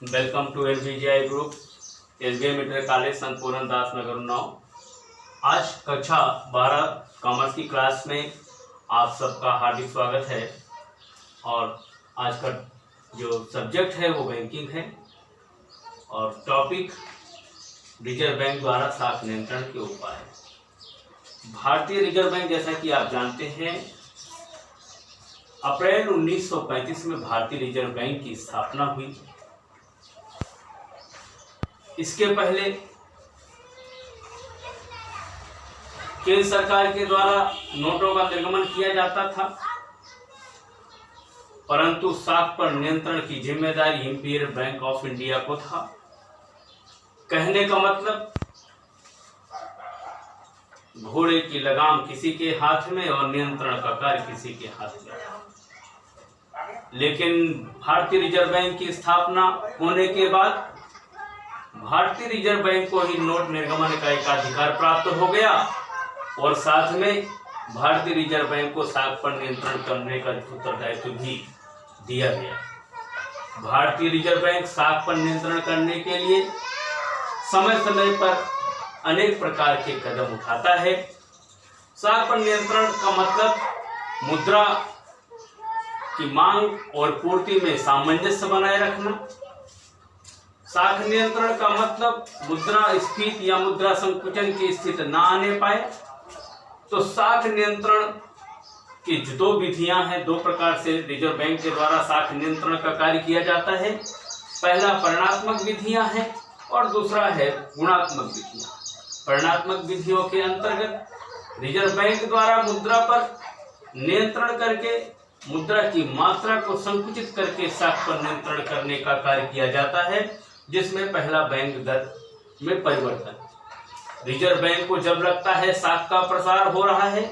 Welcome to LVGI group SBI मिटर college Sant Puran दास नगर उन्नाव। आज कक्षा 12 कॉमर्स की क्लास में आप सबका हार्दिक स्वागत है। और आज का जो सब्जेक्ट है वो बैंकिंग है और टॉपिक रिजर्व बैंक द्वारा साख नियंत्रण के उपाय। भारतीय रिजर्व बैंक, जैसा कि आप जानते हैं, अप्रैल 1935 में भारतीय रिजर्व बैंक की स्थापना हुई। इसके पहले केंद्र सरकार के द्वारा नोटों का निर्गमन किया जाता था, परंतु साख पर नियंत्रण की जिम्मेदारी इंपीरियल बैंक ऑफ इंडिया को था। कहने का मतलब, घोड़े की लगाम किसी के हाथ में और नियंत्रण का कार्य किसी के हाथ में। लेकिन भारतीय रिजर्व बैंक की स्थापना होने के बाद भारतीय रिजर्व बैंक को ही नोट निर्गमन का एक अधिकार प्राप्त हो गया और साथ में भारतीय रिजर्व बैंक को साख पर नियंत्रण करने का उत्तरदायित्व भी दिया गया। भारतीय रिजर्व बैंक साख पर नियंत्रण करने के लिए समय समय पर अनेक प्रकार के कदम उठाता है। साख पर नियंत्रण का मतलब मुद्रा की मांग और पूर्ति में सामंजस्य बनाए रखना। साख नियंत्रण का मतलब मुद्रा स्फीति या मुद्रा संकुचन की स्थिति न आने पाए। तो साख नियंत्रण की जो दो विधियां हैं, दो प्रकार से रिजर्व बैंक के द्वारा साख नियंत्रण का कार्य किया जाता है। पहला परिणात्मक विधियां हैं और दूसरा है गुणात्मक विधियां। परिणात्मक विधियों के अंतर्गत रिजर्व बैंक द्वारा मुद्रा पर नियंत्रण करके मुद्रा की मात्रा को संकुचित करके साख पर नियंत्रण करने का कार्य किया जाता है, जिसमें पहला बैंक दर में परिवर्तन। रिजर्व बैंक को जब लगता है साख का प्रसार हो रहा है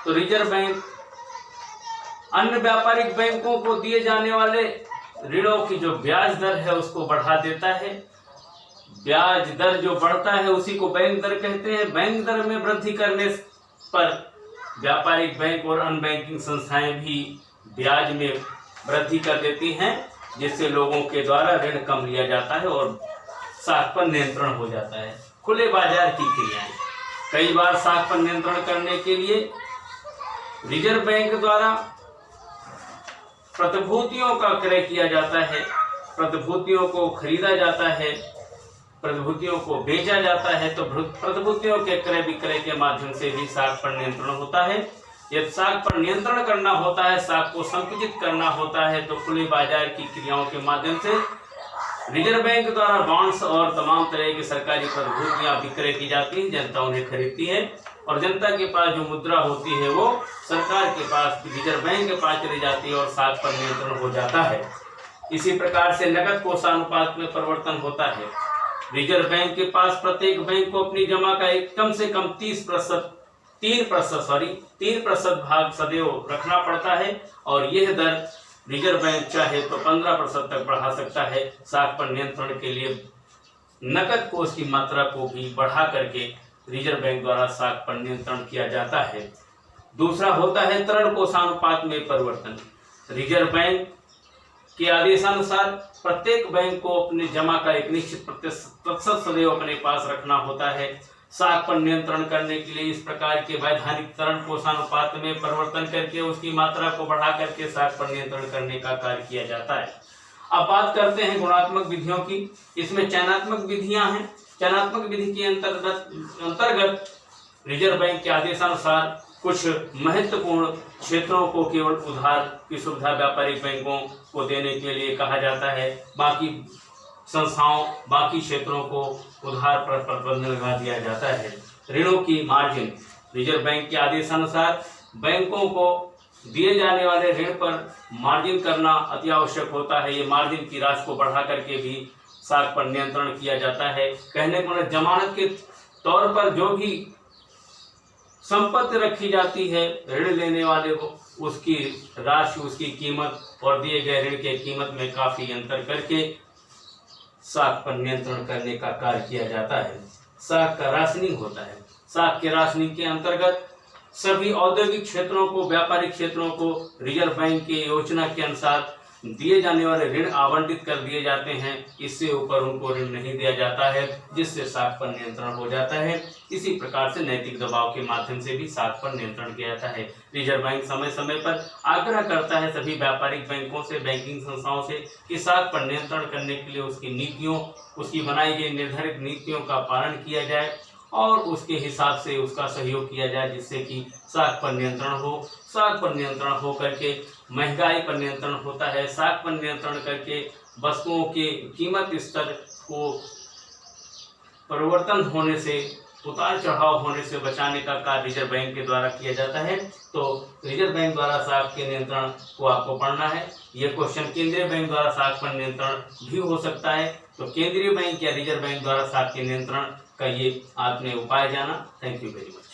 तो रिजर्व बैंक अन्य व्यापारिक बैंकों को दिए जाने वाले ऋणों की जो ब्याज दर है उसको बढ़ा देता है। ब्याज दर जो बढ़ता है उसी को बैंक दर कहते हैं। बैंक दर में वृद्धि करने पर व्यापारिक बैंक और अन्य बैंकिंग संस्थाएं भी ब्याज में वृद्धि कर देती हैं, जिससे लोगों के द्वारा ऋण कम लिया जाता है और साख पर नियंत्रण हो जाता है। खुले बाजार की क्रियाएं। कई बार साख पर नियंत्रण करने के लिए रिजर्व बैंक द्वारा प्रतिभूतियों का क्रय किया जाता है, प्रतिभूतियों को खरीदा जाता है, प्रतिभूतियों को बेचा जाता है। तो प्रतिभूतियों के क्रय विक्रय के माध्यम से भी साख पर नियंत्रण होता है। यदि साख पर नियंत्रण करना होता है, साख को संकुचित करना होता है, तो खुले बाजार की क्रियाओं के माध्यम से रिजर्व बैंक द्वारा बॉन्ड्स और तमाम तरह की सरकारी प्रतिभूतियां विक्रय की जाती हैं। जनता उन्हें खरीदती है और जनता के पास जो मुद्रा होती है वो सरकार के पास, रिजर्व बैंक के पास चली जाती है और साख पर नियंत्रण हो जाता है। इसी प्रकार से नकद कोषानुपात में परिवर्तन होता है। रिजर्व बैंक के पास प्रत्येक बैंक को अपनी जमा का कम से कम 3% भाग सदैव रखना पड़ता है और यह दर रिजर्व बैंक चाहे तो 15% तक बढ़ा सकता है। साख पर नियंत्रण के लिए नकद कोष की मात्रा को भी बढ़ा करके रिजर्व बैंक द्वारा साख पर नियंत्रण किया जाता है। दूसरा होता है तरल कोषानुपात में परिवर्तन। रिजर्व बैंक के आदेशानुसार प्रत्येक बैंक को अपने जमा का एक निश्चित प्रतिशत सदैव अपने पास रखना होता है। साख पर नियंत्रण करने के लिए इस प्रकार के वैधानिक तरल कोषानुपात में परिवर्तन करके उसकी मात्रा को बढ़ा करके साख पर नियंत्रण करने का कार्य किया जाता है। अब बात करते हैं गुणात्मक विधियों की। इसमें चयनात्मक विधियां हैं। चयनात्मक विधि के अंतर्गत रिजर्व बैंक के आदेशानुसार कुछ महत्वपूर्ण क्षेत्रों को केवल उधार की सुविधा व्यापारिक बैंकों को देने के लिए कहा जाता है। बाकी संस्थाओं, बाकी क्षेत्रों को उधार पर प्रतिबंध लगा दिया जाता है। ऋणों की मार्जिन। रिजर्व बैंक के आदेशानुसार बैंकों को दिए जाने वाले ऋण पर मार्जिन करना अति आवश्यक होता है। ये मार्जिन की राशि को बढ़ा करके भी साख पर नियंत्रण किया जाता है। कहने को जमानत के तौर पर जो भी संपत्ति रखी जाती है ऋण लेने वाले को, उसकी राशि, उसकी कीमत और दिए गए ऋण के कीमत में काफी अंतर करके साख पर नियंत्रण करने का कार्य किया जाता है। साख का राशनिंग होता है। साख के राशनिंग के अंतर्गत सभी औद्योगिक क्षेत्रों को, व्यापारिक क्षेत्रों को रिजर्व बैंक की योजना के अनुसार दिए जाने वाले ऋण आवंटित कर दिए जाते हैं, इससे ऊपर उनको ऋण नहीं दिया जाता है, जिससे साख पर नियंत्रण हो जाता है। इसी प्रकार से नैतिक दबाव के माध्यम से भी साख पर नियंत्रण किया जाता है। रिजर्व बैंक समय समय पर आग्रह करता है सभी व्यापारिक बैंकों से, बैंकिंग संस्थाओं से कि साख पर नियंत्रण करने के लिए उसकी नीतियों, उसकी बनाई गई निर्धारित नीतियों का पालन किया जाए और उसके हिसाब से उसका सहयोग किया जाए, जिससे कि साख पर नियंत्रण हो। साख पर नियंत्रण हो करके महंगाई पर नियंत्रण होता है। साख पर नियंत्रण करके वस्तुओं के कीमत स्तर को परिवर्तन होने से, उतार चढ़ाव होने से बचाने का कार्य रिजर्व बैंक के द्वारा किया जाता है। तो रिजर्व बैंक द्वारा साख के नियंत्रण को आपको पढ़ना है। यह क्वेश्चन केंद्रीय बैंक द्वारा साख पर नियंत्रण भी हो सकता है। तो केंद्रीय बैंक या रिजर्व बैंक द्वारा साख के नियंत्रण का ये आपने उपाय जाना। Thank you very much.